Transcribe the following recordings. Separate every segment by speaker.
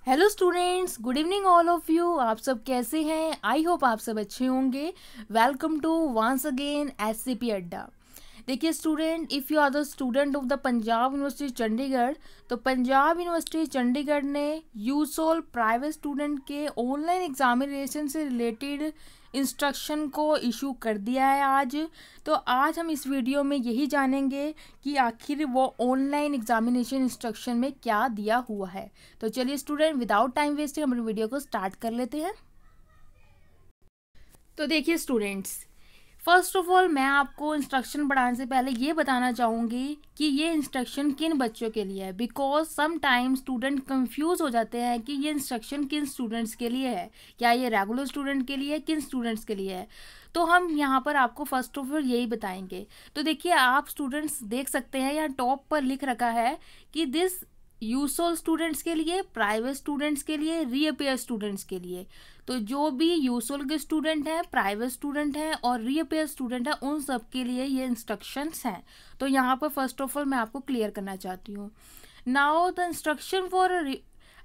Speaker 1: Hello students, good evening all of you. आप सब कैसे हैं? आई होप आप सब अच्छे होंगे। Welcome to once again SCP Adda. देखिए student, if you are the student of the Punjab university Chandigarh, तो पंजाब यूनिवर्सिटी चंडीगढ़ ने यूसोल प्राइवेट स्टूडेंट के ऑनलाइन एग्जामिनेशन से रिलेटेड इंस्ट्रक्शन को इशू कर दिया है आज। तो आज हम इस वीडियो में यही जानेंगे कि आखिर वो ऑनलाइन एग्जामिनेशन इंस्ट्रक्शन में क्या दिया हुआ है। तो चलिए स्टूडेंट, विदाउट टाइम वेस्टिंग हम वीडियो को स्टार्ट कर लेते हैं। तो देखिए स्टूडेंट्स, फर्स्ट ऑफ ऑल मैं आपको इंस्ट्रक्शन पढ़ाने से पहले ये बताना चाहूँगी कि ये इंस्ट्रक्शन किन बच्चों के लिए है, because some time student confuse हो जाते हैं कि ये इंस्ट्रक्शन किन स्टूडेंट्स के लिए है, क्या ये रेगुलर स्टूडेंट के लिए है, किन स्टूडेंट्स के लिए है। तो हम यहाँ पर आपको फर्स्ट ऑफ ऑल यही बताएंगे। तो देखिए, आप स्टूडेंट्स देख सकते हैं यहाँ टॉप पर लिख रखा है कि दिस यूसोल स्टूडेंट्स के लिए, प्राइवेट स्टूडेंट्स के लिए, रीअपेयर स्टूडेंट्स के लिए। तो जो भी यूसोल के स्टूडेंट हैं, प्राइवेट स्टूडेंट हैं और रीअपेयर स्टूडेंट हैं, उन सब के लिए ये इंस्ट्रक्शंस हैं। तो यहाँ पर फर्स्ट ऑफ ऑल मैं आपको क्लियर करना चाहती हूँ। Now the instruction for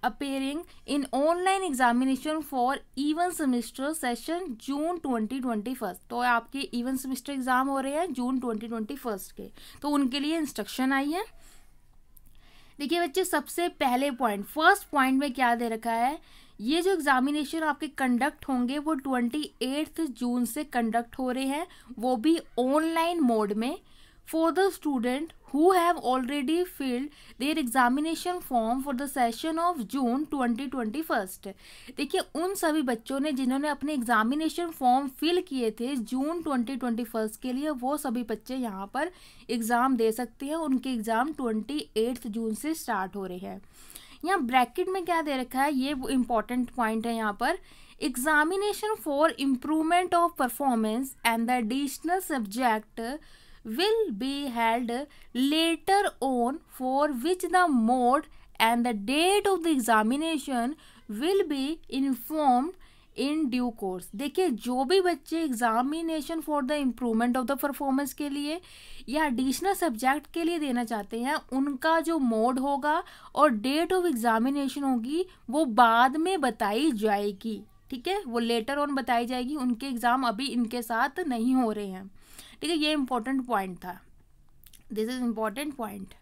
Speaker 1: appearing in online examination for even semester session जून 2021। तो आपके इवन सेमेस्टर एग्जाम हो रहे हैं जून 2021 के, तो उनके लिए इंस्ट्रक्शन आई है। देखिए बच्चे, सबसे पहले पॉइंट, फर्स्ट पॉइंट में क्या दे रखा है, ये जो एग्जामिनेशन आपके कंडक्ट होंगे वो 28 जून से कंडक्ट हो रहे हैं, वो भी ऑनलाइन मोड में, for the student who have already filled their examination form for the session of June 2021। देखिए, उन सभी बच्चों ने जिन्होंने अपने एग्जामिनेशन फॉर्म फिल किए थे जून 2021 के लिए, वो सभी बच्चे यहाँ पर एग्ज़ाम दे सकते हैं। उनके एग्ज़ाम 28 जून से स्टार्ट हो रहे हैं। यहाँ ब्रैकेट में क्या दे रखा है, ये इम्पॉर्टेंट पॉइंट है यहाँ पर, examination for improvement of performance and the additional subject will be held later on, for which the mode and the date of the examination will be informed in due course। देखिए, जो भी बच्चे examination for the improvement of the performance के लिए या additional subject के लिए देना चाहते हैं, उनका जो मोड होगा और डेट ऑफ एग्जामिनेशन होगी वो बाद में बताई जाएगी। ठीक है, वो लेटर ऑन बताई जाएगी, उनके एग्ज़ाम अभी इनके साथ नहीं हो रहे हैं। ठीक है, ये इंपॉर्टेंट पॉइंट था, दिस इज इम्पॉर्टेंट पॉइंट।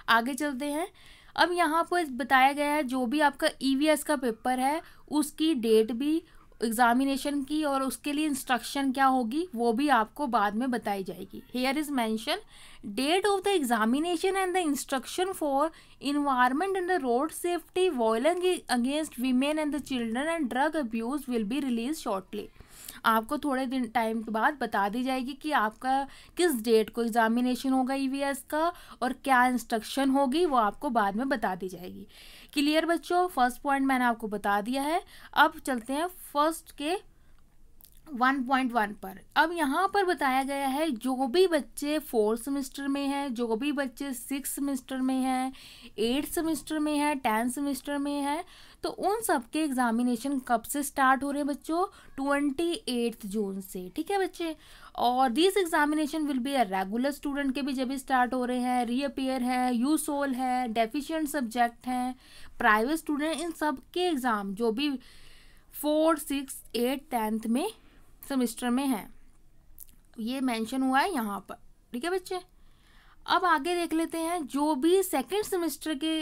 Speaker 1: आगे चलते हैं। अब यहाँ पर बताया गया है जो भी आपका ईवीएस का पेपर है उसकी डेट भी एग्जामिनेशन की, और उसके लिए इंस्ट्रक्शन क्या होगी वो भी आपको बाद में बताई जाएगी। Here is mention date of the examination and the instruction for environment and the road safety, violence against women and the children and drug abuse will be release shortly. आपको थोड़े दिन टाइम के बाद बता दी जाएगी कि आपका किस डेट को एग्जामिनेशन होगा ईवीएस का और क्या इंस्ट्रक्शन होगी, वो आपको बाद में बता दी जाएगी। क्लियर बच्चों, फर्स्ट पॉइंट मैंने आपको बता दिया है। अब चलते हैं फर्स्ट के 1.1 पर। अब यहाँ पर बताया गया है जो भी बच्चे 4th सेमेस्टर में हैं, जो भी बच्चे 6th सेमेस्टर में हैं, 8th सेमेस्टर में है, 10th सेमेस्टर में है, तो उन सब के एग्जामिनेशन कब से स्टार्ट हो रहे हैं बच्चों? 28 जून से। ठीक है बच्चे, और this examination will be a regular student के भी जब भी स्टार्ट हो रहे हैं, रीअपेयर है, यूसोल है, डेफिशिएंट सब्जेक्ट हैं, प्राइवेट स्टूडेंट, इन सब के एग्ज़ाम जो भी 4, 6, 8, 10th में सेमेस्टर में है, ये मेंशन हुआ है यहाँ पर। ठीक है बच्चे, अब आगे देख लेते हैं। जो भी सेकंड सेमेस्टर के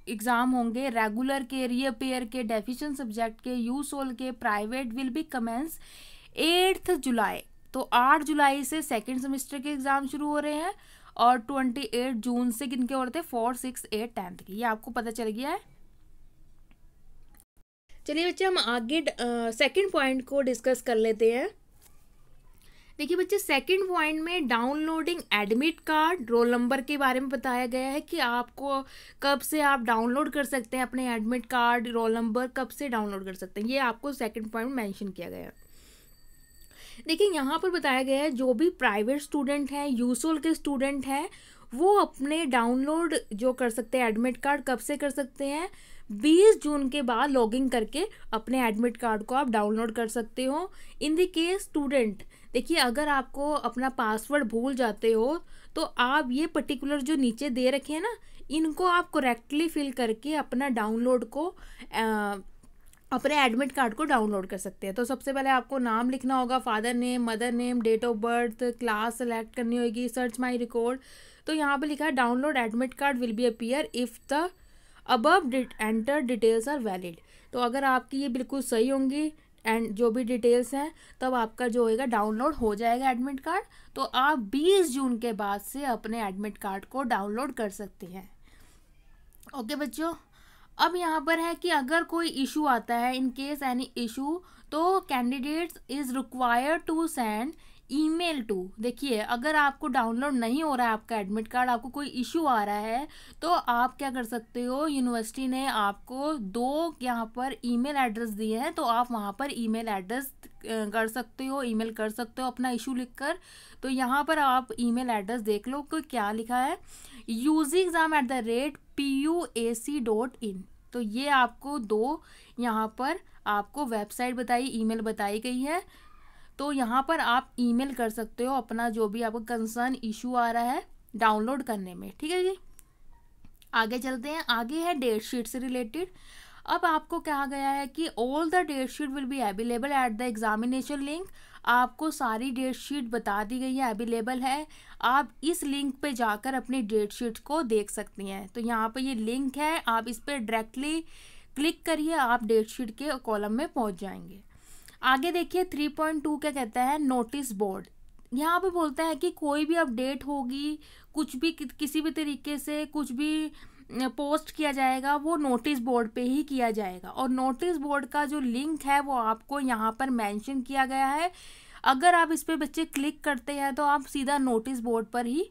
Speaker 1: एग्ज़ाम होंगे, रेगुलर के, रीअपेयर के, डेफिशिएंट सब्जेक्ट के, यूसोल के, प्राइवेट, विल बी कमेंस 8 जुलाई। तो 8 जुलाई से सेकंड सेमेस्टर के एग्ज़ाम शुरू हो रहे हैं और 28 जून से किनके हो रहे थे? 4, 6, 8, 10th के। ये आपको पता चल गया है। चलिए बच्चे, हम आगे सेकंड पॉइंट को डिस्कस कर लेते हैं। देखिए बच्चे, सेकंड पॉइंट में downloading admit card, roll number के बारे में बताया गया है कि आपको कब से आप डाउनलोड कर सकते हैं अपने एडमिट कार्ड, रोल नंबर कब से डाउनलोड कर सकते हैं, ये आपको सेकंड पॉइंट में मेंशन किया गया है। देखिए, यहाँ पर बताया गया है जो भी प्राइवेट स्टूडेंट हैं, यूसोल के स्टूडेंट हैं, वो अपने डाउनलोड जो कर सकते हैं एडमिट कार्ड कब से कर सकते हैं? 20 जून के बाद लॉगिन करके अपने एडमिट कार्ड को आप डाउनलोड कर सकते हो। इन द केस स्टूडेंट, देखिए अगर आपको अपना पासवर्ड भूल जाते हो तो आप ये पर्टिकुलर जो नीचे दे रखे हैं ना, इनको आप करेक्टली फिल करके अपना डाउनलोड को अपने एडमिट कार्ड को डाउनलोड कर सकते हैं। तो सबसे पहले आपको नाम लिखना होगा, father name, mother name, date of birth, class select करनी होगी, सर्च माई रिकॉर्ड। तो यहाँ पे लिखा है download admit card will be appear if the above enter details are valid. तो अगर आपकी ये बिल्कुल सही होंगी एंड जो भी डिटेल्स हैं, तब आपका जो होएगा डाउनलोड हो जाएगा एडमिट कार्ड। तो आप 20 जून के बाद से अपने एडमिट कार्ड को डाउनलोड कर सकते हैं। ओके बच्चों, अब यहाँ पर है कि अगर कोई इशू आता है, इन केस एनी इशू, तो candidates is required to send email to. देखिए, अगर आपको डाउनलोड नहीं हो रहा है आपका एडमिट कार्ड, आपको कोई इशू आ रहा है, तो आप क्या कर सकते हो, यूनिवर्सिटी ने आपको 2 यहाँ पर ईमेल एड्रेस दिए हैं, तो आप वहाँ पर ईमेल एड्रेस कर सकते हो, ईमेल कर सकते हो अपना इशू लिखकर। तो यहाँ पर आप ईमेल एड्रेस देख लो कि क्या लिखा है, UGexam@puac.in। तो ये आपको 2 यहाँ पर आपको वेबसाइट बताई, ईमेल बताई गई है। तो यहाँ पर आप ईमेल कर सकते हो अपना जो भी आपको कंसर्न इशू आ रहा है डाउनलोड करने में। ठीक है जी, आगे चलते हैं। आगे है डेट शीट से रिलेटेड। अब आपको कहा गया है कि all the date sheet will be available at the examination link. आपको सारी डेट शीट बता दी गई है, अवेलेबल है। आप इस लिंक पे जाकर अपनी डेट शीट को देख सकती हैं। तो यहाँ पे ये लिंक है, आप इस पर डायरेक्टली क्लिक करिए, आप डेट शीट के कॉलम में पहुँच जाएंगे। आगे देखिए 3.2 क्या कहता है, नोटिस बोर्ड। यहाँ पे बोलता है कि कोई भी अपडेट होगी, कुछ भी किसी भी तरीके से कुछ भी पोस्ट किया जाएगा, वो नोटिस बोर्ड पे ही किया जाएगा। और नोटिस बोर्ड का जो लिंक है वो आपको यहाँ पर मेंशन किया गया है। अगर आप इस पे बच्चे क्लिक करते हैं तो आप सीधा नोटिस बोर्ड पर ही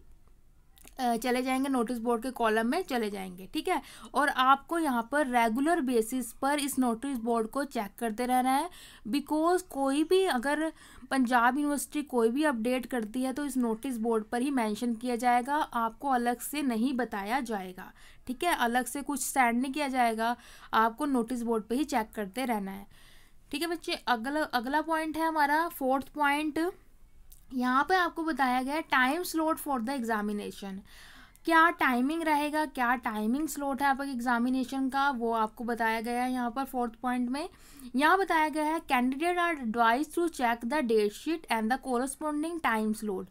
Speaker 1: चले जाएंगे, नोटिस बोर्ड के कॉलम में चले जाएंगे। ठीक है, और आपको यहाँ पर रेगुलर बेसिस पर इस नोटिस बोर्ड को चेक करते रहना है, बिकॉज कोई भी अगर पंजाब यूनिवर्सिटी कोई भी अपडेट करती है तो इस नोटिस बोर्ड पर ही मेंशन किया जाएगा, आपको अलग से नहीं बताया जाएगा। ठीक है, अलग से कुछ सेंड नहीं किया जाएगा, आपको नोटिस बोर्ड पर ही चेक करते रहना है। ठीक है बच्चे, अगला पॉइंट है हमारा 4th पॉइंट। यहाँ पे आपको बताया गया है time slot for the examination. क्या टाइमिंग रहेगा, क्या टाइमिंग स्लॉट है आपके एग्जामिनेशन का, वो आपको बताया गया है यहाँ पर 4th पॉइंट में। यहाँ बताया गया है candidate are advise to check the date sheet and the corresponding time slot.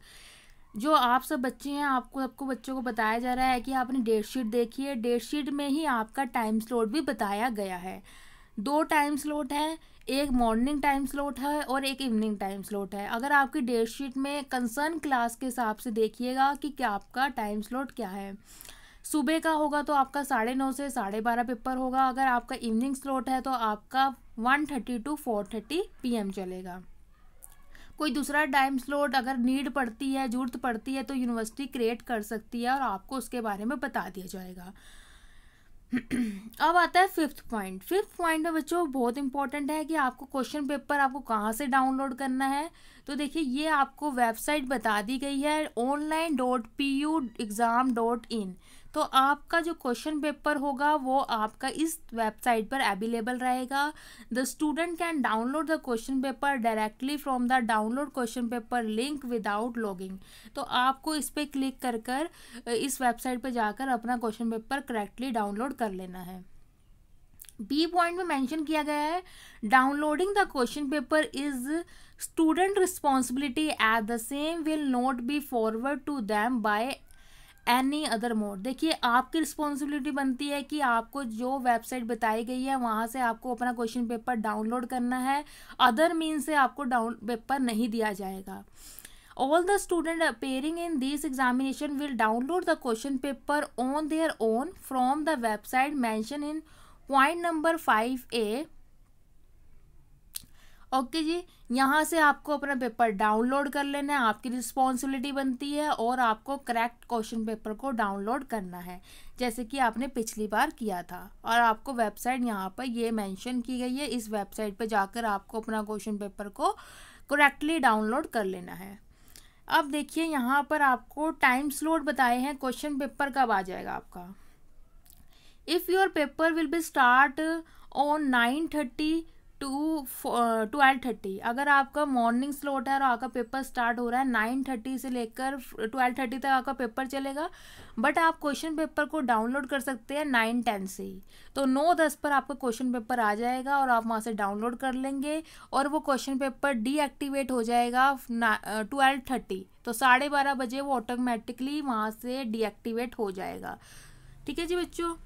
Speaker 1: जो आप सब बच्चे हैं, आपको बच्चों को बताया जा रहा है कि आपने डेट शीट देखी है, डेट शीट में ही आपका टाइम स्लॉट भी बताया गया है। 2 टाइम स्लॉट है, एक मॉर्निंग टाइम स्लॉट है और एक इवनिंग टाइम स्लॉट है। अगर आपकी डेट शीट में कंसर्न क्लास के हिसाब से देखिएगा कि क्या आपका टाइम स्लॉट क्या है। सुबह का होगा तो आपका 9:30 से 12:30 पेपर होगा। अगर आपका इवनिंग स्लॉट है तो आपका 1:30 to 4:30 PM चलेगा। कोई दूसरा टाइम स्लॉट अगर नीड पड़ती है, ज़रूरत पड़ती है, तो यूनिवर्सिटी क्रिएट कर सकती है और आपको उसके बारे में बता दिया जाएगा। अब आता है 5th पॉइंट। 5th पॉइंट में बच्चों बहुत इंपॉर्टेंट है कि आपको क्वेश्चन पेपर आपको कहाँ से डाउनलोड करना है। तो देखिए, ये आपको वेबसाइट बता दी गई है online.puexam.in। तो आपका जो क्वेश्चन पेपर होगा वो आपका इस वेबसाइट पर अवेलेबल रहेगा। The student can download the question paper directly from the download question paper link without logging. तो आपको इस पर क्लिक कर इस वेबसाइट पर जाकर अपना क्वेश्चन पेपर करेक्टली डाउनलोड कर लेना है। बी पॉइंट में मेंशन किया गया है downloading the question paper is student responsibility at the same will not be forward to them by any other mode. देखिए, आपकी रिस्पॉन्सिबिलिटी बनती है कि आपको जो वेबसाइट बताई गई है वहाँ से आपको अपना क्वेश्चन पेपर डाउनलोड करना है, अदर मीन से आपको पेपर नहीं दिया जाएगा। All the students appearing in this examination will download the question paper on their own from the website mentioned in point number 5A। Okay जी, यहाँ से आपको अपना पेपर डाउनलोड कर लेना है, आपकी रिस्पॉन्सिबिलिटी बनती है और आपको करेक्ट क्वेश्चन पेपर को डाउनलोड करना है जैसे कि आपने पिछली बार किया था। और आपको वेबसाइट यहाँ पर ये मेंशन की गई है, इस वेबसाइट पर जाकर आपको अपना क्वेश्चन पेपर को करेक्टली डाउनलोड कर लेना है। अब देखिए, यहाँ पर आपको टाइम स्लॉट बताए हैं, क्वेश्चन पेपर कब आ जाएगा आपका। If your paper will be start on 9:30 12:30। अगर आपका मॉर्निंग स्लॉट है और आपका पेपर स्टार्ट हो रहा है 9:30 से लेकर 12:30 तक आपका पेपर चलेगा, बट आप क्वेश्चन पेपर को डाउनलोड कर सकते हैं 9:10 से ही। तो 9:10 पर आपका क्वेश्चन पेपर आ जाएगा और आप वहाँ से डाउनलोड कर लेंगे और वो क्वेश्चन पेपर डीएक्टिवेट हो जाएगा 12:30। तो 12:30 बजे वो ऑटोमेटिकली वहाँ से डीएक्टिवेट हो जाएगा। ठीक है जी बच्चों,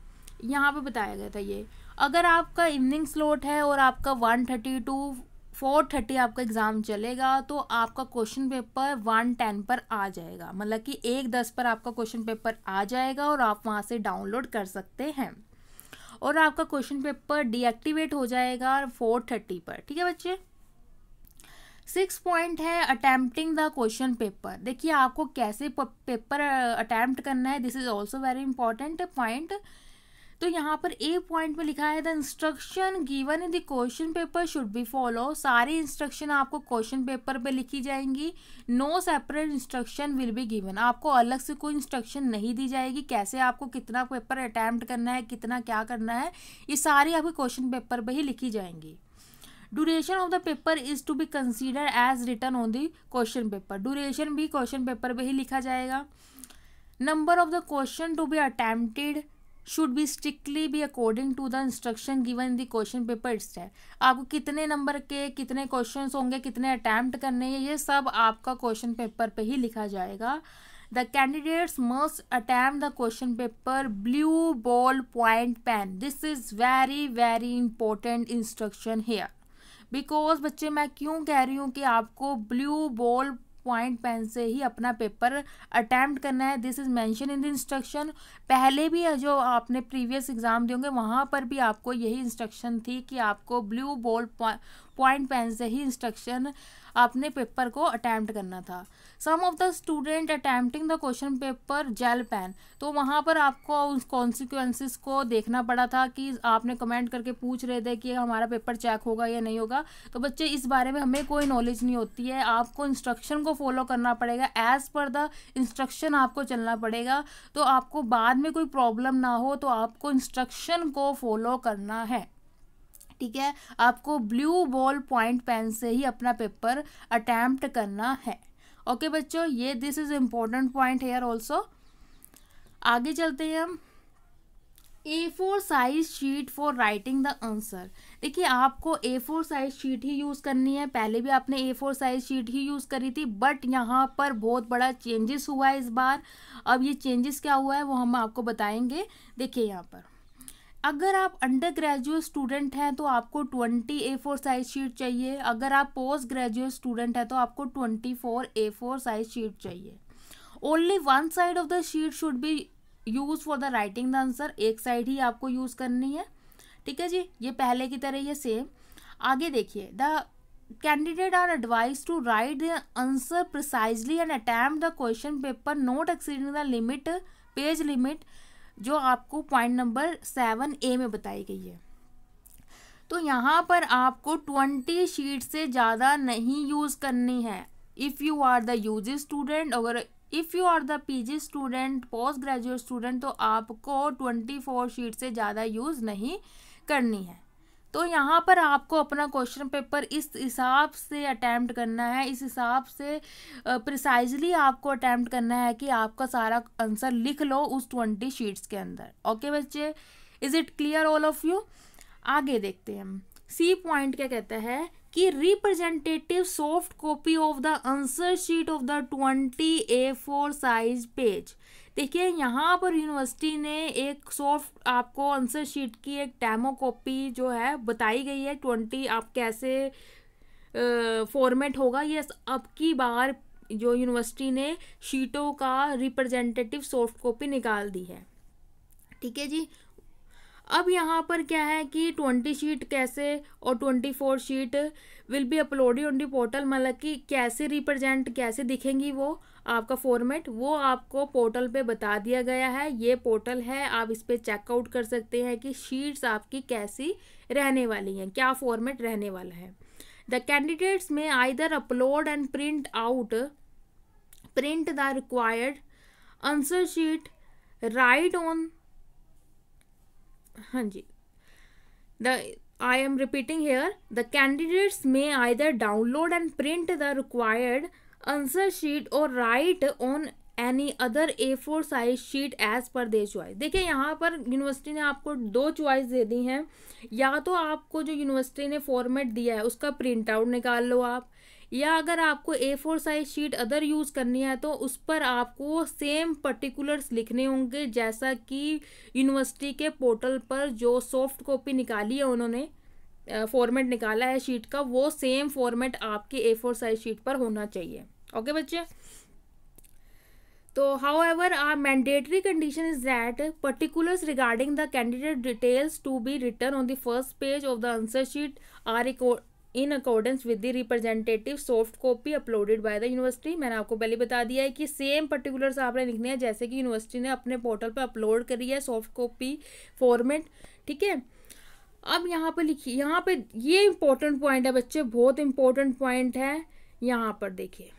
Speaker 1: यहाँ पे बताया गया था ये। अगर आपका इवनिंग स्लॉट है और आपका 1:30 टू 4:30 आपका एग्ज़ाम चलेगा, तो आपका क्वेश्चन पेपर 1:10 पर आ जाएगा, मतलब कि 1:10 पर आपका क्वेश्चन पेपर आ जाएगा और आप वहाँ से डाउनलोड कर सकते हैं और आपका क्वेश्चन पेपर डीएक्टिवेट हो जाएगा 4:30 पर। ठीक है बच्चे। 6 पॉइंट है अटेम्प्टिंग द क्वेश्चन पेपर। देखिए आपको कैसे पेपर अटेम्प्ट करना है, this is also very important point. तो यहाँ पर ए पॉइंट में लिखा है the instruction given in the question paper should be follow. सारी इंस्ट्रक्शन आपको क्वेश्चन पेपर पे लिखी जाएंगी। No separate instruction will be given. आपको अलग से कोई इंस्ट्रक्शन नहीं दी जाएगी कैसे आपको कितना पेपर अटैम्प्ट करना है, कितना क्या करना है, ये सारी आपको क्वेश्चन पेपर पे ही लिखी जाएंगी। Duration of the paper is to be consider as written on the question paper. Duration भी क्वेश्चन पेपर पे ही लिखा जाएगा। Number of the question to be attempted should be strictly be according to the instruction given in the question paper itself. आपको कितने number के कितने question होंगे, कितने अटैम्प्ट करने हैं, ये सब आपका क्वेश्चन पेपर पे ही लिखा जाएगा। The candidates must attempt the question paper blue ball point pen. This is very very important instruction here. Because बच्चे मैं क्यों कह रही हूँ कि आपको ब्लू बॉल पॉइंट पेन से ही अपना पेपर अटैम्प्ट करना है, this is mention in the instruction. पहले भी जो आपने प्रीवियस एग्जाम दिए होंगे वहाँ पर भी आपको यही इंस्ट्रक्शन थी कि आपको ब्लू बॉल पॉइंट पेन से ही इंस्ट्रक्शन अपने पेपर को अटैम्प्ट करना था। Some of the student attempting the question paper gel pen. तो वहाँ पर आपको उस कॉन्सिक्वेंसेस को देखना पड़ा था कि आपने कमेंट करके पूछ रहे थे कि हमारा पेपर चेक होगा या नहीं होगा। तो बच्चे इस बारे में हमें कोई नॉलेज नहीं होती है, आपको इंस्ट्रक्शन को फॉलो करना पड़ेगा, एज पर द इंस्ट्रक्शन आपको चलना पड़ेगा। तो आपको बाद में कोई प्रॉब्लम ना हो तो आपको इंस्ट्रक्शन को फॉलो करना है। ठीक है, आपको ब्लू बॉल पॉइंट पेन से ही अपना पेपर अटैम्प्ट करना है। ओके बच्चों, ये this is important point here also. आगे चलते हैं हम। A4 size sheet for writing the answer. देखिए आपको A4 साइज शीट ही यूज़ करनी है। पहले भी आपने A4 साइज शीट ही यूज़ करी थी, बट यहाँ पर बहुत बड़ा चेंजेस हुआ है इस बार। अब ये चेंजेस क्या हुआ है वो हम आपको बताएंगे। देखिए यहाँ पर अगर आप अंडर ग्रेजुएट स्टूडेंट हैं तो आपको 20 A4 साइज शीट चाहिए। अगर आप पोस्ट ग्रेजुएट स्टूडेंट हैं तो आपको 24 A4 साइज शीट चाहिए। Only one side of the sheet should be use for the writing the answer. एक साइड ही आपको यूज़ करनी है। ठीक है जी, ये पहले की तरह ये सेम। आगे देखिए, the candidate are advise to write the answer precisely and attempt the question paper not exceeding the limit page limit, जो आपको पॉइंट नंबर 7A में बताई गई है। तो यहाँ पर आपको 20 शीट से ज़्यादा नहीं यूज़ करनी है। If you are the UG student, अगर if you are the PG student, post graduate student, तो आपको 24 शीट से ज़्यादा यूज़ नहीं करनी है। तो यहाँ पर आपको अपना क्वेश्चन पेपर इस हिसाब से अटैम्प्ट करना है, इस हिसाब से प्रिसाइजली आपको अटैम्प्ट करना है कि आपका सारा आंसर लिख लो उस 20 शीट्स के अंदर। ओके बच्चे, is it clear all of you? आगे देखते हैं हम। सी पॉइंट क्या कहता है कि representative soft copy of the answer sheet of the 20 A4 size page. देखिए यहाँ पर यूनिवर्सिटी ने एक सॉफ्ट आपको आंसर शीट की एक डेमो कॉपी जो है बताई गई है 20 आप कैसे फॉर्मेट होगा। ये अब की बार जो यूनिवर्सिटी ने शीटों का रिप्रेजेंटेटिव सॉफ्ट कॉपी निकाल दी है। ठीक है जी, अब यहाँ पर क्या है कि 20 शीट कैसे और 24 sheet will be uploaded on the portal, मतलब कि कैसे रिप्रेजेंट कैसे दिखेंगी वो आपका फॉर्मेट, वो आपको पोर्टल पे बता दिया गया है। ये पोर्टल है, आप इस पे चेकआउट कर सकते हैं कि शीट्स आपकी कैसी रहने वाली हैं, क्या फॉर्मेट रहने वाला है। द कैंडिडेट्स में either upload and print the required answer sheet, right on, हाँ जी, I am repeating here. The candidates may either download and print the required answer sheet or write on any other A4 size sheet as per their choice. देखिए यहाँ पर university ने आपको दो choice दे दी हैं, या तो आपको जो यूनिवर्सिटी ने फॉर्मेट दिया है उसका प्रिंट आउट निकाल लो आप, या अगर आपको A4 size sheet other use करनी है तो उस पर आपको सेम पर्टिकुलर्स लिखने होंगे जैसा कि यूनिवर्सिटी के पोर्टल पर जो सॉफ्ट कॉपी निकाली है उन्होंने, फॉर्मेट निकाला है शीट का, वो सेम फॉर्मेट आपके A4 साइज शीट पर होना चाहिए। ओके बच्चे, तो however our mandatory condition is that particulars regarding the candidate details to be written on the first page of the answer sheet are in accordance with the representative soft copy uploaded by the university। मैंने आपको पहले बता दिया है कि same particulars आपने लिखने हैं जैसे कि यूनिवर्सिटी ने अपने पोर्टल पर अपलोड करी है सॉफ्ट कॉपी फॉर्मेट, ठीक है। अब यहाँ पे लिखिए, यहाँ पे ये इंपॉर्टेंट पॉइंट है बच्चे, बहुत इंपॉर्टेंट पॉइंट है। यहाँ पर देखिए,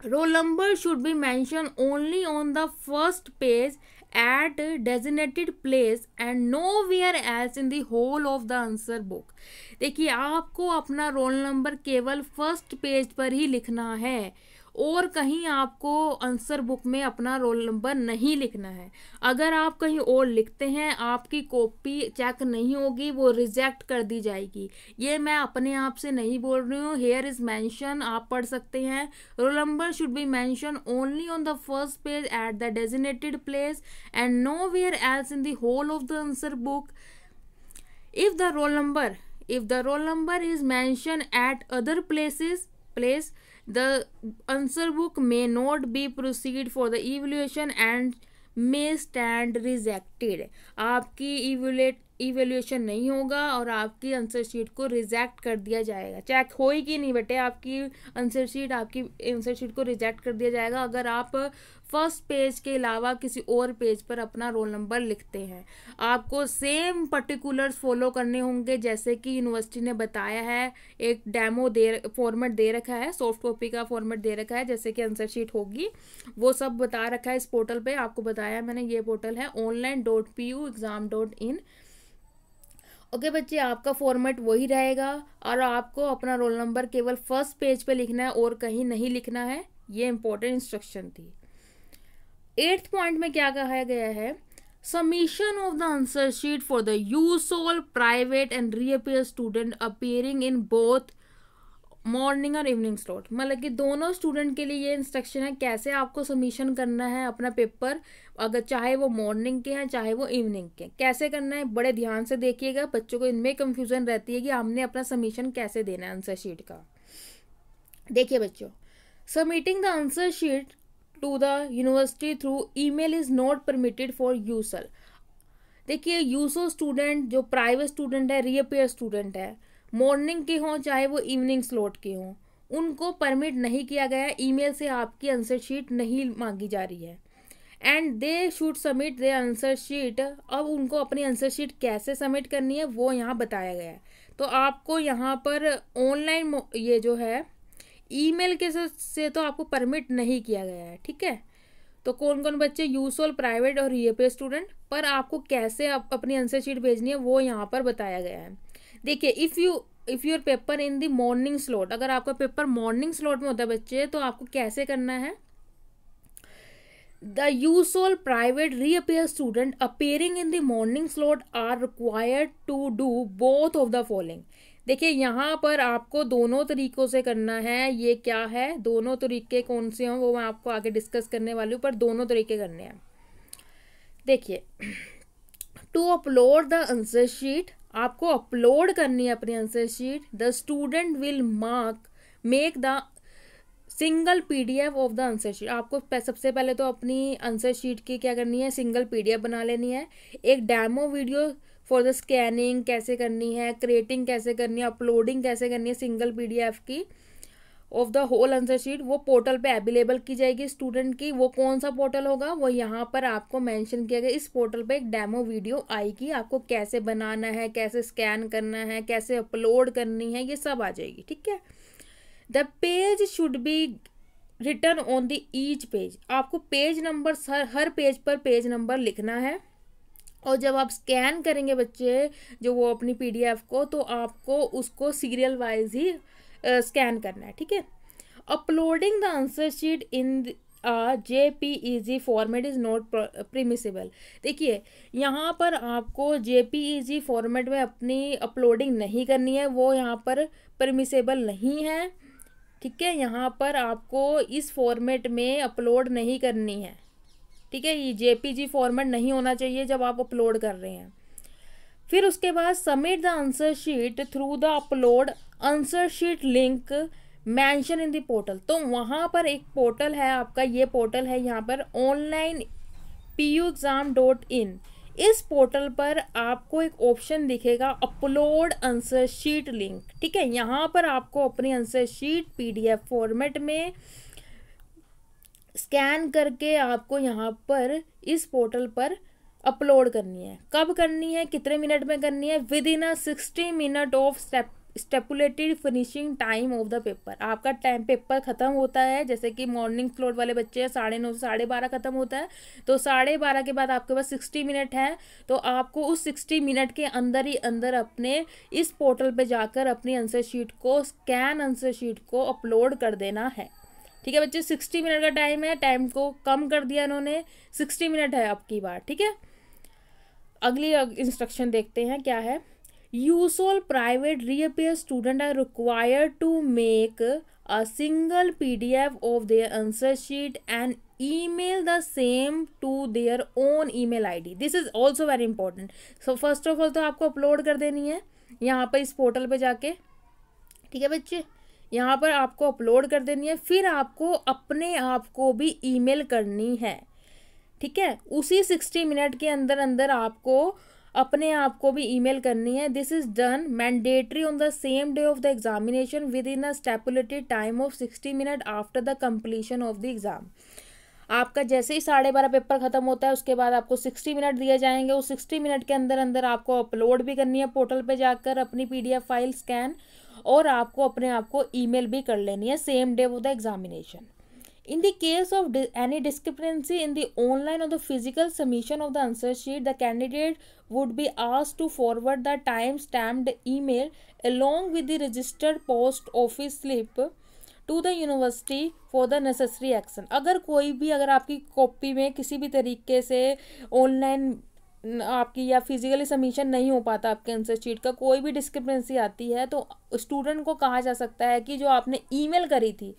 Speaker 1: roll number should be mentioned only on the first page at designated place and nowhere else in the whole of the answer book। देखिए आपको अपना रोल नंबर केवल फर्स्ट पेज पर ही लिखना है और कहीं आपको आंसर बुक में अपना रोल नंबर नहीं लिखना है। अगर आप कहीं और लिखते हैं आपकी कॉपी चेक नहीं होगी, वो रिजेक्ट कर दी जाएगी। ये मैं अपने आप से नहीं बोल रही हूँ, हेयर इज मेंशन, आप पढ़ सकते हैं। Roll number should be mention only on the first page at the designated place and nowhere else in the whole of the answer book. If the roll number is mentioned at other place, the answer book may not be proceed for the evaluation and may stand rejected। आपकी evaluation नहीं होगा और आपकी answer sheet को reject कर दिया जाएगा। Check होएगी नहीं बेटे आपकी आंसर शीट को रिजेक्ट कर दिया जाएगा अगर आप फर्स्ट पेज के अलावा किसी और पेज पर अपना रोल नंबर लिखते हैं। आपको सेम पर्टिकुलर्स फॉलो करने होंगे जैसे कि यूनिवर्सिटी ने बताया है। एक डेमो फॉर्मेट दे रखा है, सॉफ्ट कॉपी का फॉर्मेट दे रखा है जैसे कि आंसर शीट होगी, वो सब बता रखा है इस पोर्टल पे। आपको बताया मैंने, ये पोर्टल है online.puexam.in। ओके बच्चे, आपका फॉर्मेट वही रहेगा और आपको अपना रोल नंबर केवल फर्स्ट पेज पे लिखना है और कहीं नहीं लिखना है। ये इंपॉर्टेंट इंस्ट्रक्शन थी। 8th पॉइंट में क्या कहा गया है, submission of the answer sheet for the usual private and reappear student appearing in both morning और इवनिंग स्लॉट। मतलब कि दोनों स्टूडेंट के लिए ये इंस्ट्रक्शन है कैसे आपको सबमिशन करना है अपना पेपर, अगर चाहे वो मॉर्निंग के हैं चाहे वो इवनिंग के, कैसे करना है बड़े ध्यान से देखिएगा। बच्चों को इनमें कंफ्यूजन रहती है कि हमने अपना सबमिशन कैसे देना है आंसर शीट का। देखिए बच्चों, submitting the answer sheet to the university through email is not permitted for user. देखिए यूजर स्टूडेंट जो प्राइवेट स्टूडेंट है, रीअपियर स्टूडेंट है, मॉर्निंग के हों चाहे वो इवनिंग स्लॉट के हों, उनको परमिट नहीं किया गया। ईमेल से आपकी आंसर शीट नहीं मांगी जा रही है and they should submit there answer sheet. अब उनको अपनी आंसर शीट कैसे सबमिट करनी है वो यहाँ बताया गया है। तो आपको यहाँ पर ऑनलाइन ये जो है ईमेल के से तो आपको परमिट नहीं किया गया है, ठीक है। तो कौन कौन बच्चे, यूजुअल, प्राइवेट और रीअपियर स्टूडेंट, पर आपको कैसे अपनी आंसर शीट भेजनी है वो यहाँ पर बताया गया है। देखिए, if your paper in the morning slot, अगर आपका पेपर मॉर्निंग स्लॉट में होता है बच्चे तो आपको कैसे करना है, the usual private reappear student appearing in the morning slot are required to do both of the following. देखिए यहाँ पर आपको दोनों तरीकों से करना है। ये क्या है, दोनों तरीके कौन से हों वो मैं आपको आगे डिस्कस करने वाली हूँ, पर दोनों तरीके करने हैं। देखिए, to upload the answer sheet, आपको अपलोड करनी है अपनी answer sheet. The student will make the single PDF of the answer sheet. आपको सबसे पहले तो अपनी आंसर शीट की क्या करनी है, सिंगल PDF बना लेनी है। एक demo video for the scanning कैसे करनी है, क्रिएटिंग कैसे करनी है, अपलोडिंग कैसे करनी है सिंगल PDF की of the whole answer sheet, वो पोर्टल पे अवेलेबल की जाएगी स्टूडेंट की। वो कौन सा पोर्टल होगा वो यहाँ पर आपको मेंशन किया गया। इस पोर्टल पे एक डेमो वीडियो आएगी, आपको कैसे बनाना है, कैसे स्कैन करना है, कैसे अपलोड करनी है, ये सब आ जाएगी, ठीक है। The page should be written on the each page, आपको पेज नंबर हर पेज पर पेज नंबर लिखना है और जब आप स्कैन करेंगे बच्चे जो वो अपनी PDF को, तो आपको उसको सीरियल वाइज ही स्कैन करना है, ठीक है। Uploading the answer sheet in JPEG format is not permissible. देखिए यहाँ पर आपको JPEG फॉर्मेट में अपनी अपलोडिंग नहीं करनी है, वो यहाँ पर परमिसेबल नहीं है, ठीक है। यहाँ पर आपको इस फॉर्मेट में अपलोड नहीं करनी है, ठीक है। ये JPG फॉर्मेट नहीं होना चाहिए जब आप अपलोड कर रहे हैं। फिर उसके बाद submit the answer sheet through the upload answer sheet link mention in the portal. तो वहाँ पर एक पोर्टल है आपका, ये पोर्टल है यहाँ पर onlinepuexam.in। इस पोर्टल पर आपको एक ऑप्शन दिखेगा अपलोड आंसर शीट लिंक, ठीक है। यहाँ पर आपको अपनी आंसर शीट PDF फॉर्मेट में स्कैन करके आपको यहाँ पर इस पोर्टल पर अपलोड करनी है। कब करनी है, कितने मिनट में करनी है? Within 60 minute of stipulated finishing time of the paper. आपका टाइम पेपर ख़त्म होता है, जैसे कि मॉर्निंग फ्लोर वाले बच्चे हैं 9:30 से 12:30 ख़त्म होता है, तो 12:30 के बाद आपके पास 60 मिनट है, तो आपको उस 60 मिनट के अंदर ही अंदर अपने इस पोर्टल पे जाकर अपनी आंसर शीट को स्कैन आंसर शीट को अपलोड कर देना है, ठीक है बच्चे। 60 मिनट का टाइम है, टाइम को कम कर दिया इन्होंने, 60 मिनट है आपकी बार, ठीक है। अगली इंस्ट्रक्शन देखते हैं क्या है। Usual private reappear student are required to make a single PDF of their answer sheet and email the same to their own email ID। This is also very important. So first of all तो आपको upload कर देनी है यहाँ पर इस portal पे जाके, ठीक है बच्चे। यहाँ पर आपको अपलोड कर देनी है, फिर आपको अपने आप को भी ईमेल करनी है, ठीक है। उसी 60 मिनट के अंदर अंदर आपको अपने आप को भी ईमेल करनी है। This is done mandatory on the same day of the examination within a stipulated time of 60 minute after the completion of the exam. आपका जैसे ही 12:30 पेपर खत्म होता है, उसके बाद आपको 60 मिनट दिए जाएंगे। उस 60 मिनट के अंदर अंदर आपको अपलोड भी करनी है पोर्टल पे जाकर अपनी PDF फाइल स्कैन, और आपको अपने आप को ईमेल भी कर लेनी है same day of the examination. In the case of any discrepancy in the online or the physical submission of the answer sheet, the candidate would be asked to forward the time-stamped email along with the registered post office slip to the university for the necessary action। अगर आपकी copy में किसी भी तरीके से online आपकी या physically submission नहीं हो पाता, आपके आंसर शीट का कोई भी डिस्क्रिपेंसी आती है, तो स्टूडेंट को कहा जा सकता है कि जो आपने ईमेल करी थी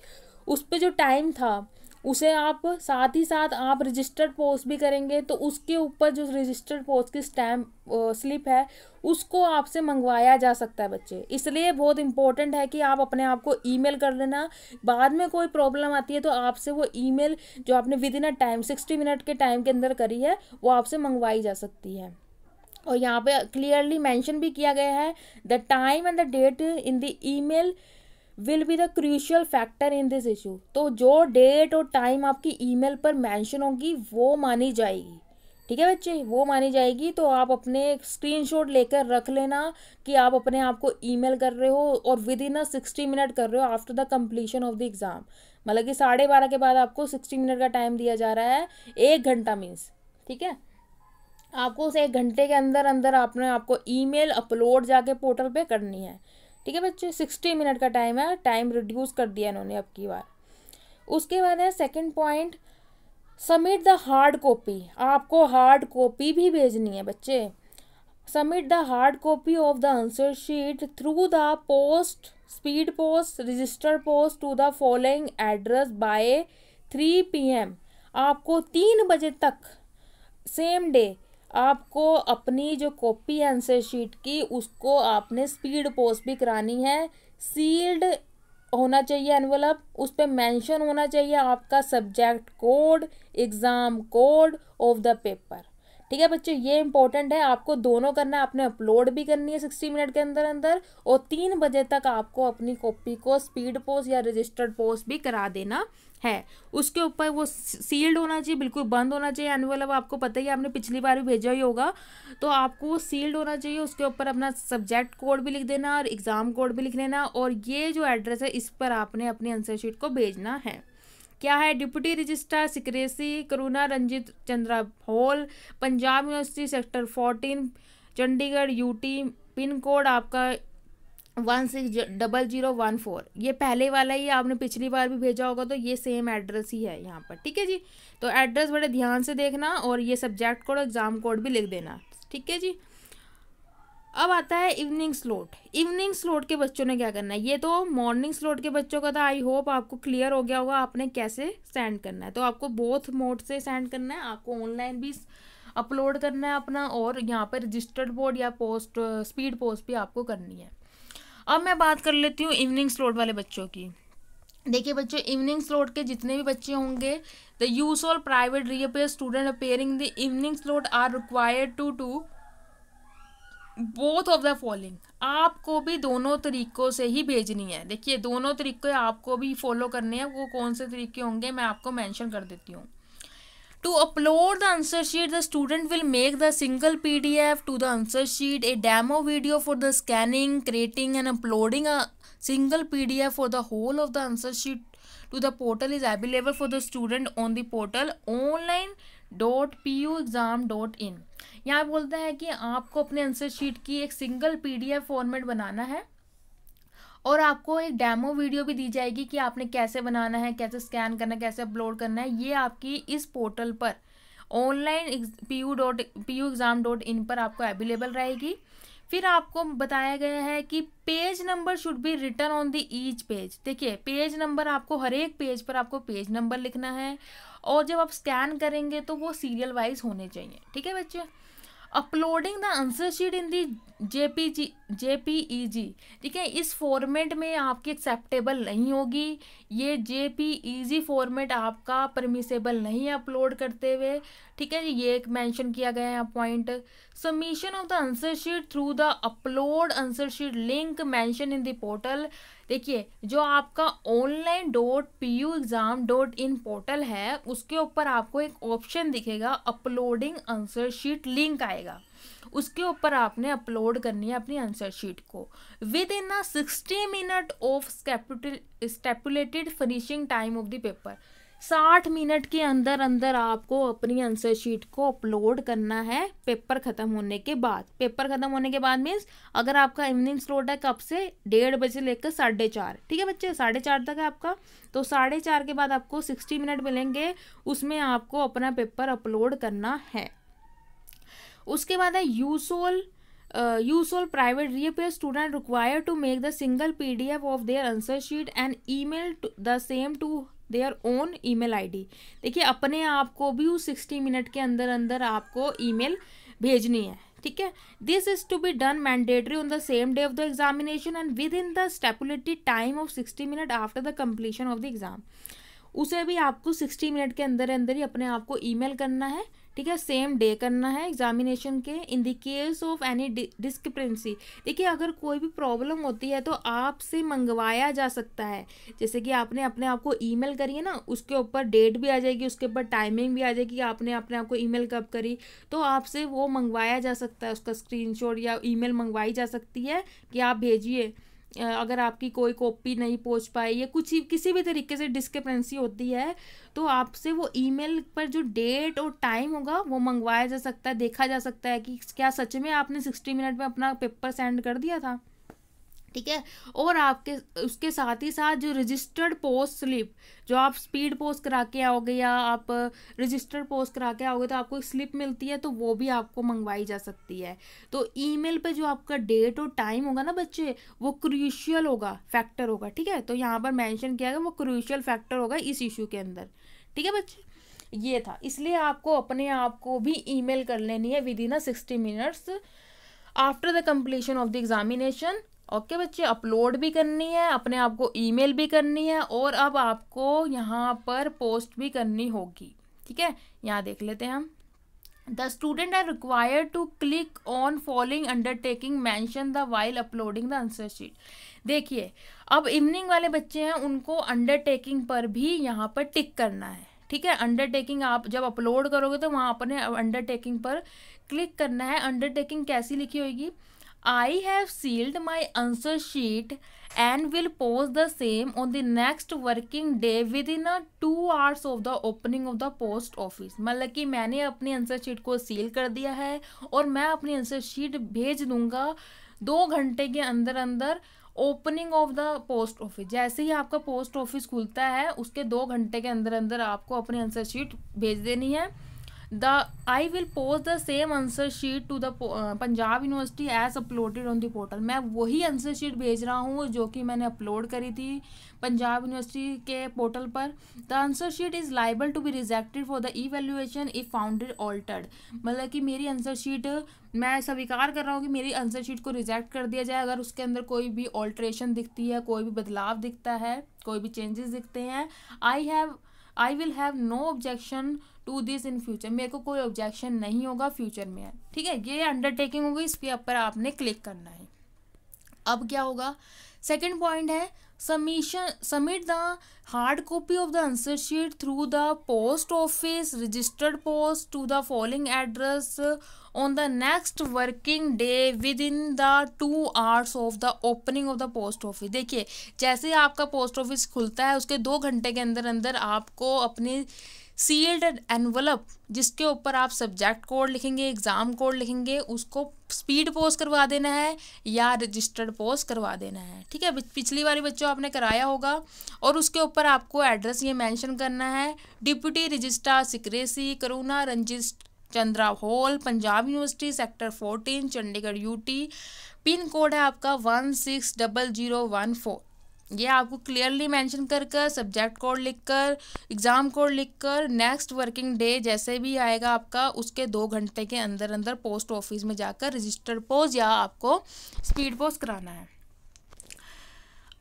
Speaker 1: उस पे जो टाइम था उसे आप साथ ही साथ आप रजिस्टर्ड पोस्ट भी करेंगे, तो उसके ऊपर जो रजिस्टर्ड पोस्ट की स्टैम्प स्लिप है उसको आपसे मंगवाया जा सकता है बच्चे। इसलिए बहुत इंपॉर्टेंट है कि आप अपने आप को ईमेल कर लेना। बाद में कोई प्रॉब्लम आती है तो आपसे वो ईमेल जो आपने with in a time 60 minute के टाइम के अंदर करी है वो आपसे मंगवाई जा सकती है। और यहाँ पे क्लियरली मेंशन भी किया गया है, the time and the date in the email will be the crucial factor in this issue. तो जो डेट और टाइम आपकी ईमेल पर मेंशन होगी वो मानी जाएगी, ठीक है बच्चे, वो मानी जाएगी। तो आप अपने स्क्रीनशॉट लेकर रख लेना कि आप अपने आप को ईमेल कर रहे हो और विद इन 60 मिनट कर रहे हो after the completion of the exam. मतलब कि 12:30 के बाद आपको 60 मिनट का टाइम दिया जा रहा है, 1 घंटा मीन्स, ठीक है। आपको उस 1 घंटे के अंदर अंदर आपने आपको ईमेल अपलोड जाके पोर्टल पे करनी है, ठीक है बच्चे। 60 मिनट का टाइम है, टाइम रिड्यूस कर दिया इन्होंने अब की बार। उसके बाद है second point, submit the hard copy. आपको हार्ड कॉपी भी भेजनी है बच्चे। Submit the hard copy of the answer sheet through the post, speed post, registered post to the following address by 3 PM। आपको 3 बजे तक सेम डे आपको अपनी जो कॉपी है आंसर शीट की उसको आपने स्पीड पोस्ट भी करानी है। सील्ड होना चाहिए एनवलप, उस पर मेंशन होना चाहिए आपका subject code, exam code of the paper, ठीक है बच्चे। ये इंपॉर्टेंट है, आपको दोनों करना है। आपने अपलोड भी करनी है 60 मिनट के अंदर अंदर, और 3 बजे तक आपको अपनी कॉपी को स्पीड पोस्ट या रजिस्टर्ड पोस्ट भी करा देना है। उसके ऊपर वो सील्ड होना चाहिए, बिल्कुल बंद होना चाहिए एनवेलप। आपको पता ही, आपने पिछली बार भी भेजा ही होगा, तो आपको वो सील्ड होना चाहिए। उसके ऊपर अपना सब्जेक्ट कोड भी लिख देना और एग्ज़ाम कोड भी लिख लेना, और ये जो एड्रेस है इस पर आपने अपनी आंसर शीट को भेजना है। क्या है? Deputy registrar secrecy Karuna Ranjit Chandra hall, Punjab university, sector 14, Chandigarh UT, pin code आपका 160014। ये पहले वाला ही आपने पिछली बार भी भेजा होगा, तो ये सेम एड्रेस ही है यहाँ पर, ठीक है जी। तो एड्रेस बड़े ध्यान से देखना और ये सब्जेक्ट कोड एग्जाम कोड भी लिख देना, ठीक है जी। अब आता है इवनिंग स्लॉट। इवनिंग स्लॉट के बच्चों ने क्या करना है? ये तो मॉर्निंग स्लॉट के बच्चों का था, आई होप आपको क्लियर हो गया होगा आपने कैसे सेंड करना है। तो आपको बोथ मोड से सेंड करना है, आपको ऑनलाइन भी अपलोड करना है अपना, और यहाँ पर रजिस्टर्ड बोर्ड या पोस्ट स्पीड पोस्ट भी आपको करनी है। अब मैं बात कर लेती हूँ इवनिंग स्लॉट वाले बच्चों की। देखिए बच्चों, इवनिंग स्लॉट के जितने भी बच्चे होंगे, the usual private reappear student appearing the evening slot are required to do both of the following. आपको भी दोनों तरीकों से ही भेजनी है। देखिए दोनों तरीके आपको भी फॉलो करने हैं, वो कौन से तरीके होंगे मैं आपको मेंशन कर देती हूँ। To upload the answer sheet, the student will make the single PDF to the answer sheet, a demo video for the scanning, creating and uploading a single PDF for the whole of the answer sheet to the portal is available for the student on the portal online.puexam.in। यहाँ बोलता है कि आपको अपने answer sheet की एक single PDF format बनाना है और आपको एक डेमो वीडियो भी दी जाएगी कि आपने कैसे बनाना है, कैसे स्कैन करना है, कैसे अपलोड करना है। ये आपकी इस पोर्टल पर ऑनलाइन puexam.in पर आपको अवेलेबल रहेगी। फिर आपको बताया गया है कि page number should be written on the each page. देखिए पेज नंबर आपको हर एक पेज पर आपको पेज नंबर लिखना है, और जब आप स्कैन करेंगे तो वो सीरियल वाइज होने चाहिए, ठीक है बच्चे। Uploading the answer sheet in the JPEG, ठीक है, इस फॉर्मेट में आपकी एक्सेप्टेबल नहीं होगी। ये JPEG फॉर्मेट आपका परमिसेबल नहीं है अपलोड करते हुए, ठीक है जी। ये एक मेंशन किया गया है point. Submission of the answer sheet through the upload answer sheet link mention in the portal. देखिए जो आपका online.puexam.in पोर्टल है उसके ऊपर आपको एक ऑप्शन दिखेगा, अपलोडिंग आंसर शीट लिंक आएगा, उसके ऊपर आपने अपलोड करनी है अपनी आंसर शीट को within 60 minute of stipulated finishing time of the paper. 60 minute के अंदर अंदर आपको अपनी आंसर शीट को अपलोड करना है पेपर ख़त्म होने के बाद। पेपर ख़त्म होने के बाद मीन्स अगर आपका इवनिंग स्लॉट है कब से? 1:30 बजे लेकर 4:30, ठीक है बच्चे, 4:30 तक है आपका। तो 4:30 के बाद आपको 60 मिनट मिलेंगे, उसमें आपको अपना पेपर अपलोड करना है। उसके बाद है usual private reappear student required to make the single PDF of their answer sheet and email the same to their own email ID। देखिए अपने आप को भी उस 60 मिनट के अंदर अंदर आपको ईमेल भेजनी है, ठीक है। This is to be done mandatory on the same day of the examination and within the stipulated time of 60 minute after the completion of the exam. उसे भी आपको 60 मिनट के अंदर अंदर ही अपने आप को ईमेल करना है, ठीक है, सेम डे करना है एग्जामिनेशन के। इन the case of any discrepancy, देखिए अगर कोई भी प्रॉब्लम होती है तो आपसे मंगवाया जा सकता है। जैसे कि आपने अपने आप को ईमेल करी है ना, उसके ऊपर डेट भी आ जाएगी, उसके ऊपर टाइमिंग भी आ जाएगी कि आपने अपने आप को ईमेल कब करी, तो आपसे वो मंगवाया जा सकता है, उसका स्क्रीनशॉट या ईमेल मंगवाई जा सकती है कि आप भेजिए। अगर आपकी कोई कॉपी नहीं पहुंच पाई या कुछ किसी भी तरीके से डिस्क्रिपेंसी होती है तो आपसे वो ईमेल पर जो डेट और टाइम होगा वो मंगवाया जा सकता है, देखा जा सकता है कि क्या सच में आपने 60 मिनट में अपना पेपर सेंड कर दिया था, ठीक है। और आपके उसके साथ ही साथ जो रजिस्टर्ड पोस्ट स्लिप जो आप स्पीड पोस्ट करा के आओगे या आप रजिस्टर्ड पोस्ट करा के आओगे तो आपको स्लिप मिलती है, तो वो भी आपको मंगवाई जा सकती है। तो ईमेल पे जो आपका डेट और टाइम होगा ना बच्चे, वो क्रूशियल होगा, फैक्टर होगा, ठीक है। तो यहाँ पर मेंशन किया गया वो क्रूशियल फैक्टर होगा इस इशू के अंदर, ठीक है बच्चे। ये था, इसलिए आपको अपने आप को भी ईमेल कर लेनी है within 60 minutes after the completion of the examination. Okay बच्चे, अपलोड भी करनी है, अपने आप को ईमेल भी करनी है, और अब आपको यहाँ पर पोस्ट भी करनी होगी, ठीक है। यहाँ देख लेते हैं हम। The student are required to click on following undertaking mention the while uploading the answer sheet. देखिए अब इवनिंग वाले बच्चे हैं, उनको अंडरटेकिंग पर भी यहाँ पर टिक करना है, ठीक है। अंडरटेकिंग आप जब अपलोड करोगे तो वहाँ अपने अंडरटेकिंग पर क्लिक करना है। अंडरटेकिंग कैसी लिखी होगी? I have sealed my answer sheet and will post the same on the next working day within 2 hours of the opening of the post office। मतलब कि मैंने अपनी आंसर शीट को सील कर दिया है और मैं अपनी आंसर शीट भेज दूंगा 2 घंटे के अंदर अंदर opening of the post office. जैसे ही आपका पोस्ट ऑफिस खुलता है उसके 2 घंटे के अंदर अंदर आपको अपनी आंसर शीट भेज देनी है। I will post the same answer sheet to the Punjab university as uploaded on the portal. मैं वही आंसर शीट भेज रहा हूँ जो कि मैंने अपलोड करी थी पंजाब यूनिवर्सिटी के पोर्टल पर। The answer sheet is liable to be rejected for the evaluation if founded altered. मतलब कि मेरी आंसर शीट, मैं स्वीकार कर रहा हूँ कि मेरी आंसर शीट को रिजेक्ट कर दिया जाए अगर उसके अंदर कोई भी ऑल्ट्रेशन दिखती है, कोई भी बदलाव दिखता है, कोई भी चेंजेस दिखते हैं। I will have no objection to this in future. मेरे को कोई ऑब्जेक्शन नहीं होगा फ्यूचर में। ठीक है, ये अंडरटेकिंग होगी, इस पे ऊपर आपने क्लिक करना है। अब क्या होगा, सेकंड पॉइंट है submit the hard copy of the answer sheet through the post office registered post to the following address on the next working day within the 2 hours of the opening of the post office. देखिए, जैसे ही आपका post office खुलता है उसके 2 घंटे के अंदर अंदर आपको अपनी सील्ड एनवलप जिसके ऊपर आप सब्जेक्ट कोड लिखेंगे, एग्ज़ाम कोड लिखेंगे, उसको स्पीड पोस्ट करवा देना है या रजिस्टर्ड पोस्ट करवा देना है। ठीक है, पिछली बारी बच्चों आपने कराया होगा। और उसके ऊपर आपको एड्रेस ये मेंशन करना है, deputy registrar secrecy Karuna Ranjit Chandra hall, Punjab university, sector 14, Chandigarh UT. Pin code है आपका 160014। ये आपको क्लियरली मेंशन कर सब्जेक्ट कोड लिखकर, एग्ज़ाम कोड लिखकर, नेक्स्ट वर्किंग डे जैसे भी आएगा आपका उसके 2 घंटे के अंदर अंदर पोस्ट ऑफिस में जाकर रजिस्टर्ड पोस्ट या आपको स्पीड पोस्ट कराना है।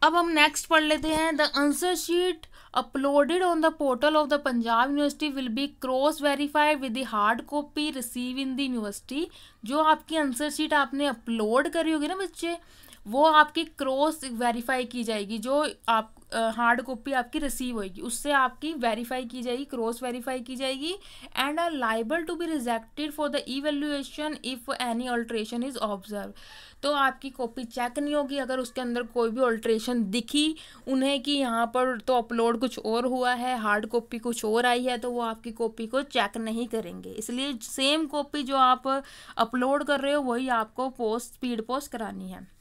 Speaker 1: अब हम नेक्स्ट पढ़ लेते हैं। The answer sheet uploaded on the portal of the Punjab university will be cross verified with the hard copy receive in the university. जो आपकी आंसर शीट आपने अपलोड करी होगी ना बच्चे, वो आपकी क्रॉस वेरीफाई की जाएगी। जो आप हार्ड कॉपी आपकी रिसीव होगी उससे आपकी वेरीफाई की जाएगी, क्रॉस वेरीफाई की जाएगी। And are liable to be rejected for the evaluation if any alteration is observe. तो आपकी कॉपी चेक नहीं होगी अगर उसके अंदर कोई भी ऑल्ट्रेशन दिखी उन्हें कि यहाँ पर तो अपलोड कुछ और हुआ है, हार्ड कॉपी कुछ और आई है, तो वो आपकी कॉपी को चेक नहीं करेंगे। इसलिए सेम कॉपी जो आप अपलोड कर रहे हो वही आपको पोस्ट स्पीड पोस्ट करानी है।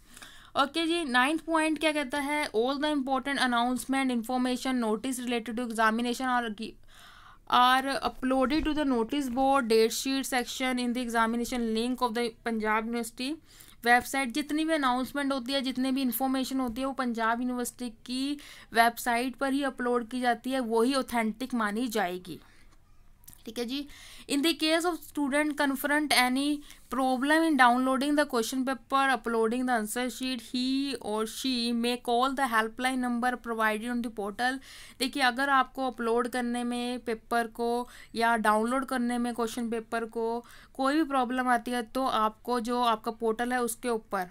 Speaker 1: ओके जी, 9th पॉइंट क्या कहता है, all the important announcement information notice related to examination are uploaded to the notice board date sheet section in the examination link of the Punjab university website. जितनी भी announcement होती है, जितनी भी इन्फॉर्मेशन होती है वो पंजाब यूनिवर्सिटी की वेबसाइट पर ही अपलोड की जाती है, वही ऑथेंटिक मानी जाएगी। ठीक है जी। In the case of student confront any problem in downloading the question paper uploading the answer sheet, he और she may call the helpline number provided on the portal. देखिए, अगर आपको अपलोड करने में पेपर को या डाउनलोड करने में क्वेश्चन पेपर को कोई भी प्रॉब्लम आती है तो आपको जो आपका पोर्टल है उसके ऊपर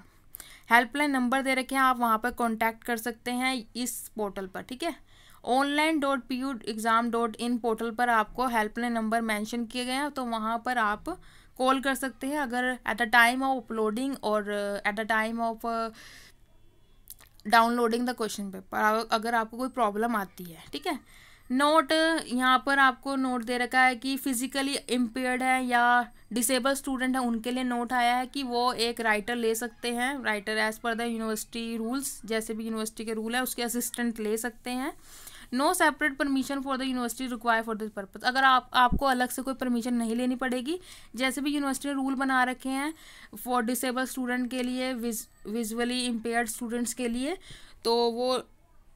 Speaker 1: हेल्पलाइन नंबर दे रखे हैं, आप वहाँ पर कॉन्टैक्ट कर सकते हैं इस पोर्टल पर। ठीक है, online.puexam.in पोर्टल पर आपको हेल्पलाइन नंबर मेंशन किए गए हैं, तो वहाँ पर आप कॉल कर सकते हैं अगर at the time of uploading और at the time of downloading the question paper अगर आपको कोई प्रॉब्लम आती है। ठीक है, नोट यहाँ पर आपको नोट दे रखा है कि फिजिकली इम्पेयर्ड है या डिसेबल स्टूडेंट है उनके लिए नोट आया है कि वो एक राइटर ले सकते हैं, writer as per the university rules, जैसे भी यूनिवर्सिटी के रूल है उसके असिस्टेंट ले सकते हैं। No separate permission for the university require for this purpose. अगर आपको अलग से कोई परमिशन नहीं लेनी पड़ेगी, जैसे भी यूनिवर्सिटी ने रूल बना रखे हैं फॉर डिसेबल स्टूडेंट के लिए, विजुअली इम्पेयर्ड स्टूडेंट्स के लिए, तो वो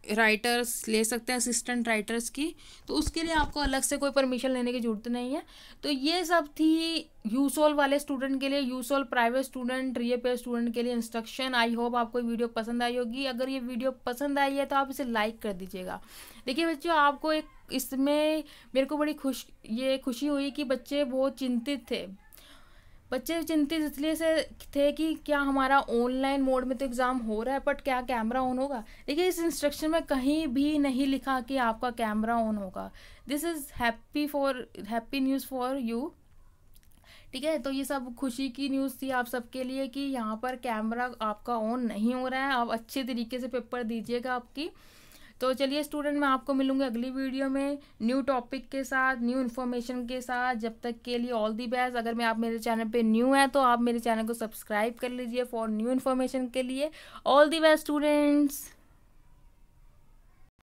Speaker 1: राइटर्स ले सकते हैं, असिस्टेंट राइटर्स की, तो उसके लिए आपको अलग से कोई परमिशन लेने की ज़रूरत नहीं है। तो ये सब थी यूसोल वाले स्टूडेंट के लिए, यूसोल प्राइवेट स्टूडेंट, रीअपेयर स्टूडेंट के लिए इंस्ट्रक्शन। आई होप आपको वीडियो पसंद आई होगी। अगर ये वीडियो पसंद आई है तो आप इसे लाइक कर दीजिएगा। देखिए बच्चों, आपको एक इसमें मेरे को बड़ी खुशी हुई कि बच्चे बहुत चिंतित थे। बच्चे चिंतित इसलिए से थे कि क्या हमारा ऑनलाइन मोड में तो एग्ज़ाम हो रहा है बट क्या कैमरा ऑन होगा। देखिए, इस इंस्ट्रक्शन में कहीं भी नहीं लिखा कि आपका कैमरा ऑन होगा। This is happy news for you. ठीक है, तो ये सब खुशी की न्यूज़ थी आप सबके लिए कि यहाँ पर कैमरा आपका ऑन नहीं हो रहा है, आप अच्छे तरीके से पेपर दीजिएगा आपकी। तो चलिए स्टूडेंट, मैं आपको मिलूंगी अगली वीडियो में न्यू टॉपिक के साथ, न्यू इन्फॉर्मेशन के साथ। जब तक के लिए ऑल दी बेस्ट। अगर मैं आप मेरे चैनल पे न्यू है तो आप मेरे चैनल को सब्सक्राइब कर लीजिए फॉर न्यू इन्फॉर्मेशन के लिए। All the best students.